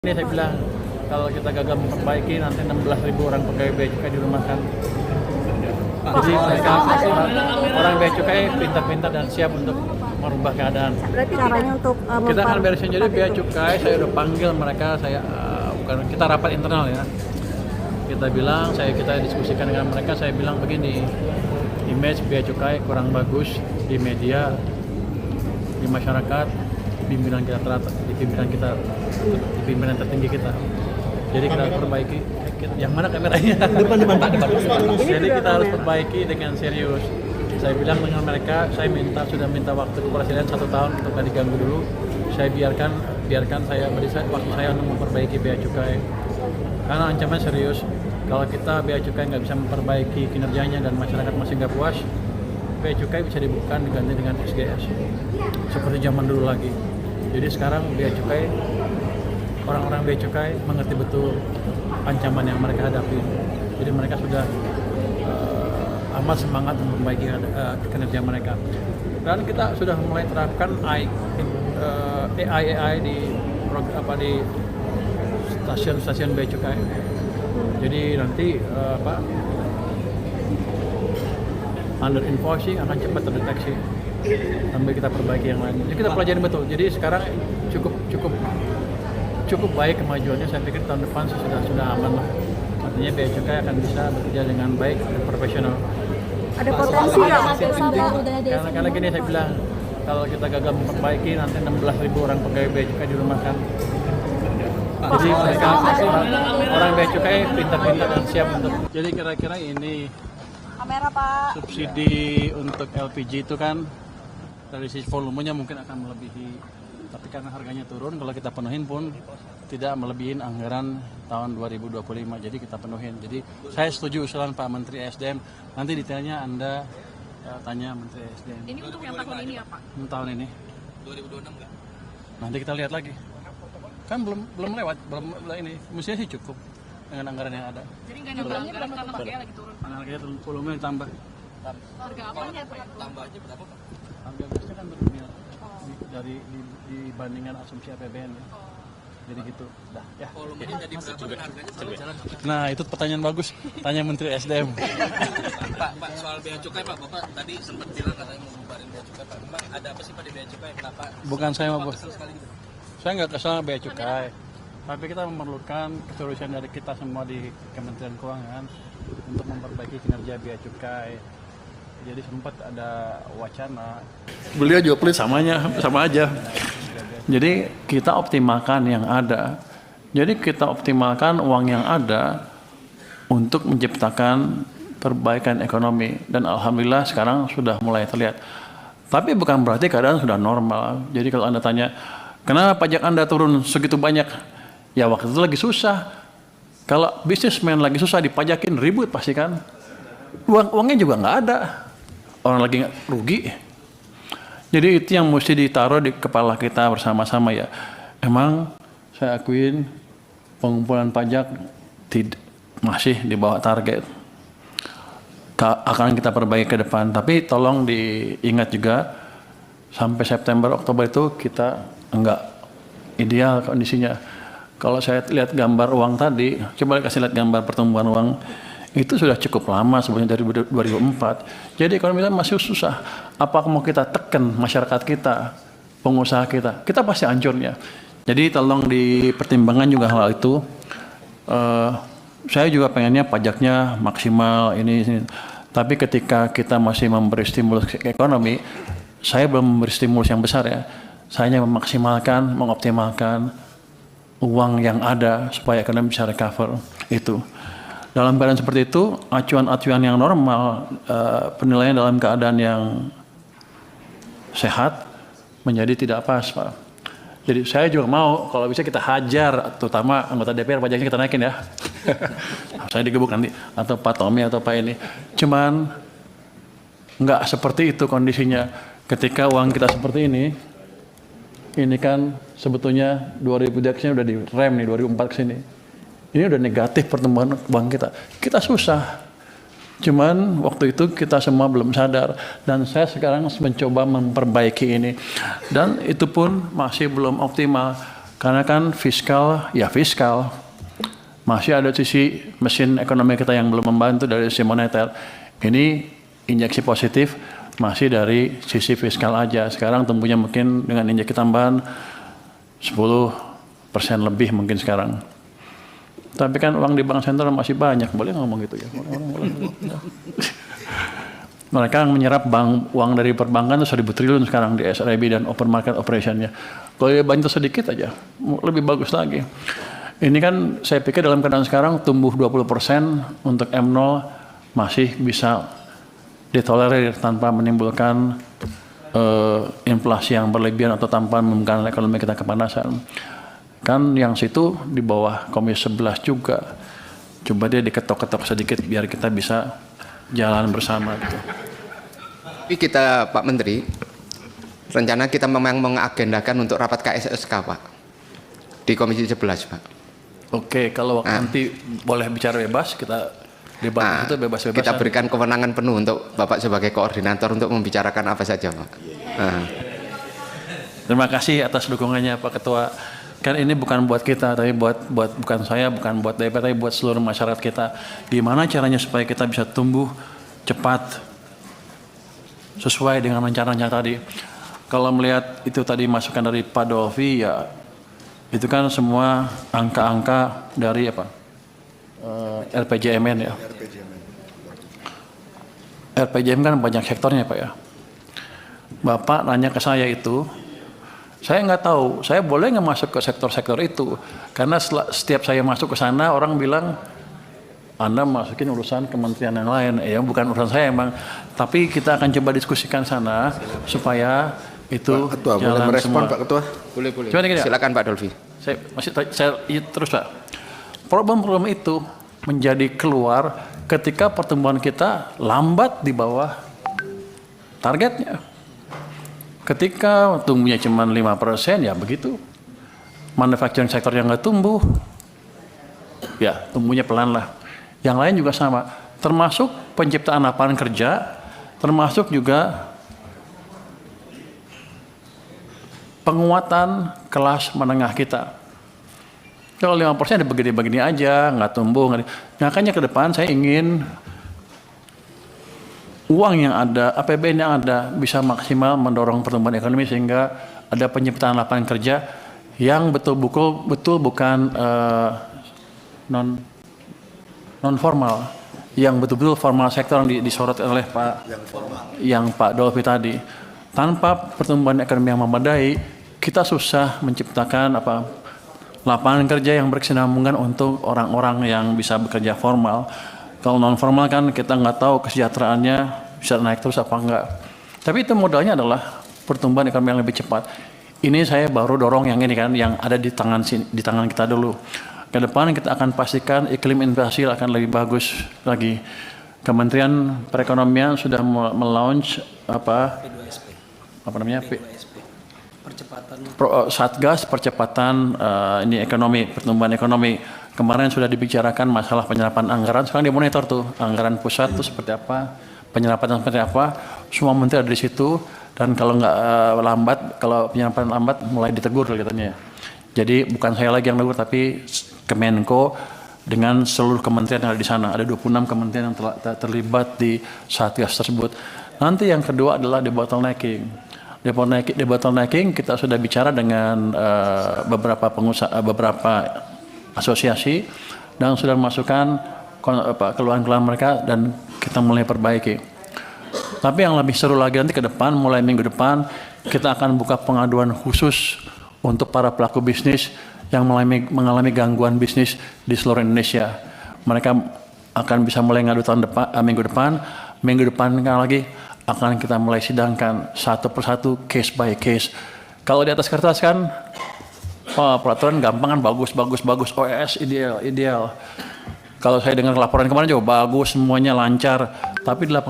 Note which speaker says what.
Speaker 1: Ini saya bilang, kalau kita gagal memperbaiki nanti 16.000 orang pegawai bea cukai dirumahkan. Jadi mereka orang bea cukai pintar-pintar dan siap untuk merubah keadaan.
Speaker 2: Berarti caranya untuk
Speaker 1: Kita akan beresin jadi bea cukai. Saya udah panggil mereka, bukan kita rapat internal ya. Kita bilang, kita diskusikan dengan mereka. Saya bilang begini, image bea cukai kurang bagus di media, di masyarakat, pimpinan kita di pimpinan tertinggi kita. Jadi kita harus perbaiki. Yang mana kameranya? Depan. Jadi kita harus perbaiki dengan serius. Saya bilang dengan mereka, saya sudah minta waktu ke presiden 1 tahun untuk tidak diganggu dulu. Saya biarkan saya beri waktu saya untuk memperbaiki bea cukai. Karena ancaman serius. Kalau kita bea cukai nggak bisa memperbaiki kinerjanya dan masyarakat masih nggak puas, bea cukai bisa dibuka diganti dengan SGS seperti zaman dulu lagi. Jadi sekarang bea cukai, orang-orang bea cukai mengerti betul ancaman yang mereka hadapi. Jadi mereka sudah amat semangat memperbaiki kinerja mereka. Dan kita sudah mulai terapkan AI di stasiun-stasiun bea cukai. Jadi nanti under invoicing akan cepat terdeteksi sambil kita perbaiki yang lain. Jadi kita pelajari betul. Jadi sekarang cukup baik kemajuannya. Saya pikir tahun depan sudah aman lah. Artinya bea cukai akan bisa bekerja dengan baik dan profesional.
Speaker 2: ada potensi nggak?
Speaker 1: Karena gini saya bilang, kalau kita gagal memperbaiki nanti 16.000 orang pegawai bea cukai dirumahkan. Jadi mereka orang bea cukai pintar-pintar dan siap untuk. Jadi kira-kira ini
Speaker 2: Kamera Pak.
Speaker 1: subsidi untuk LPG itu kan dari sisi volumenya mungkin akan melebihi, tapi karena harganya turun, kalau kita penuhin pun tidak melebihi anggaran tahun 2025, jadi kita penuhin. Jadi saya setuju usulan Pak Menteri SDM, nanti detailnya Anda tanya Menteri SDM.
Speaker 3: Ini untuk yang tahun ini ya Pak?
Speaker 1: Tahun ini
Speaker 3: 2026 nggak?
Speaker 1: nanti kita lihat lagi, kan belum lewat, belum ini, mestinya sih cukup dengan anggaran yang ada.
Speaker 3: Jadi nggak nambah anggaran karena harganya lagi turun Pak?
Speaker 1: Harganya volumenya ditambah.
Speaker 3: Harga apanya Pak?
Speaker 4: Tambahnya berapa Pak?
Speaker 1: Harga gasnya kan berdunia dibandingkan asumsi APBN ya. Jadi gitu. Dah, ya.
Speaker 4: Volumenya jadi berapa dan harganya
Speaker 1: Nah, itu pertanyaan bagus. Tanya Menteri SDM.
Speaker 4: Pak, soal bea cukai Pak, Bapak tadi sempat bilang katanya mau bubarin bea cukai Pak. Memang ada apa sih Pak di bea cukai? Kenapa?
Speaker 1: Bukan saya mau.
Speaker 4: Kesel sekali gitu.
Speaker 1: Saya nggak kesal bea cukai. Tapi kita memerlukan keseriusan dari kita semua di Kementerian Keuangan untuk memperbaiki kinerja bea cukai. Jadi sempat ada wacana. Beliau juga pelit sama aja. Jadi kita optimalkan yang ada. Jadi kita optimalkan uang yang ada untuk menciptakan perbaikan ekonomi. Dan alhamdulillah sekarang sudah mulai terlihat. Tapi bukan berarti keadaan sudah normal. Jadi kalau Anda tanya, kenapa pajak Anda turun segitu banyak? Ya waktu itu lagi susah. Kalau bisnismen lagi susah dipajakin ribut pasti kan. Uangnya juga nggak ada. Orang lagi rugi. Jadi itu yang mesti ditaruh di kepala kita bersama-sama ya. Emang saya akuin pengumpulan pajak masih di bawah target. Akan kita perbaiki ke depan. Tapi tolong diingat juga sampai September Oktober itu kita enggak ideal kondisinya. Kalau saya lihat gambar uang tadi, coba kasih lihat gambar pertumbuhan uang. Itu sudah cukup lama sebenarnya dari 2004. Jadi ekonomi kita masih susah. Apa mau kita tekan masyarakat kita, pengusaha kita pasti hancurnya. Jadi tolong dipertimbangkan juga hal itu. Saya juga pengennya pajaknya maksimal ini. Tapi ketika kita masih memberi stimulus ke ekonomi, saya belum memberi stimulus yang besar ya. Saya hanya memaksimalkan, mengoptimalkan uang yang ada supaya ekonomi bisa recover itu. Dalam keadaan seperti itu, acuan-acuan yang normal, penilaian dalam keadaan yang sehat menjadi tidak pas, Pak. Jadi saya juga mau kalau bisa kita hajar, terutama anggota DPR pajaknya kita naikin ya. Saya digebuk nanti, atau Pak Tommy atau Pak ini. Cuman nggak seperti itu kondisinya. Ketika uang kita seperti ini kan sebetulnya 2000 indeksnya udah direm nih 2004 ke sini. Ini udah negatif pertumbuhan uang kita. Kita susah. Cuman waktu itu kita semua belum sadar, dan saya sekarang mencoba memperbaiki ini, dan itu pun masih belum optimal. Karena kan fiskal, ya fiskal. Masih ada sisi mesin ekonomi kita yang belum membantu dari sisi moneter. Ini injeksi positif masih dari sisi fiskal aja. Sekarang tumbuhnya mungkin dengan injeksi tambahan 10% lebih mungkin sekarang. Tapi kan uang di bank sentral masih banyak, boleh ngomong gitu ya? Mereka menyerap uang dari perbankan itu 1.000 triliun sekarang di SRIB dan open market operation-nya. Kalau dia bantu sedikit aja, lebih bagus lagi. Ini kan saya pikir dalam keadaan sekarang tumbuh 20% untuk M0 masih bisa ditolerir tanpa menimbulkan inflasi yang berlebihan atau tanpa menimbulkan ekonomi kita kepanasan. Kan yang situ di bawah Komisi 11 juga. Coba dia diketok-ketok sedikit biar kita bisa jalan bersama gitu.
Speaker 5: Tapi kita Pak Menteri, rencana kita memang mengagendakan untuk rapat KSSK Pak di Komisi 11 Pak.
Speaker 1: Oke, kalau nanti boleh bicara bebas, kita debat itu bebas-bebas.
Speaker 5: Kita berikan kewenangan penuh untuk Bapak sebagai koordinator untuk membicarakan apa saja Pak.
Speaker 1: Terima kasih atas dukungannya Pak Ketua. Kan ini bukan buat kita, tapi bukan saya, bukan buat DPR, tapi buat seluruh masyarakat kita. Gimana caranya supaya kita bisa tumbuh cepat sesuai dengan rencana tadi. Kalau melihat itu tadi masukan dari Pak Dolvi, ya itu kan semua angka-angka dari apa? RPJMN ya. RPJMN kan banyak sektornya Pak ya. Bapak nanya ke saya itu, saya nggak tahu, saya boleh nggak masuk ke sektor-sektor itu, karena setiap saya masuk ke sana orang bilang Anda masukin urusan kementerian yang lain, ya bukan urusan saya emang, tapi kita akan coba diskusikan sana supaya itu
Speaker 6: Pak Ketua,
Speaker 1: jalan
Speaker 6: boleh merespon
Speaker 1: semua.
Speaker 6: Pak Ketua?
Speaker 5: Boleh.
Speaker 1: Coba gini,
Speaker 5: Silakan Pak Dolvi.
Speaker 1: saya terus Pak. Problem-problem itu menjadi keluar ketika pertumbuhan kita lambat di bawah targetnya. Ketika tumbuhnya cuma 5%, ya begitu. Manufacturing sektor yang nggak tumbuh, ya tumbuhnya pelan lah. Yang lain juga sama, termasuk penciptaan lapangan kerja, termasuk juga penguatan kelas menengah kita. Kalau 5% begini-begini aja, nggak tumbuh. Makanya ke depan saya ingin uang yang ada, APBN yang ada bisa maksimal mendorong pertumbuhan ekonomi sehingga ada penciptaan lapangan kerja yang betul bukan non formal, yang betul-betul formal sektor yang disorot oleh Pak Dolvi tadi. Tanpa pertumbuhan ekonomi yang memadai, kita susah menciptakan lapangan kerja yang berkesinambungan untuk orang-orang yang bisa bekerja formal. Kalau non formal kan kita nggak tahu kesejahteraannya bisa naik terus apa enggak. Tapi itu modalnya adalah pertumbuhan ekonomi yang lebih cepat. Ini saya baru dorong yang ini kan, yang ada di tangan kita dulu. Ke depan kita akan pastikan iklim investasi akan lebih bagus lagi. Kementerian Perekonomian sudah melaunch Satgas percepatan ini ekonomi, pertumbuhan ekonomi. Kemarin sudah dibicarakan masalah penyerapan anggaran, sekarang dimonitor tuh anggaran pusat tuh seperti apa, penyerapan seperti apa, semua menteri ada di situ, dan kalau nggak lambat, kalau penyerapan lambat mulai ditegur katanya. Jadi bukan saya lagi yang tegur, tapi Kemenko dengan seluruh kementerian yang ada di sana. Ada 26 kementerian yang terlibat di Satgas tersebut. Nanti yang kedua adalah debottlenecking. Debottlenecking kita sudah bicara dengan beberapa pengusaha, beberapa asosiasi, dan sudah masukkan keluhan-keluhan mereka dan kita mulai perbaiki. Tapi yang lebih seru lagi nanti ke depan, mulai minggu depan kita akan buka pengaduan khusus untuk para pelaku bisnis yang mengalami gangguan bisnis di seluruh Indonesia. Mereka akan bisa mulai ngadu minggu depan lagi akan kita mulai sidangkan satu persatu, case by case. Kalau di atas kertas kan peraturan gampang kan, bagus, OES ideal. Kalau saya dengar laporan kemarin juga bagus, semuanya lancar, tapi di lapangan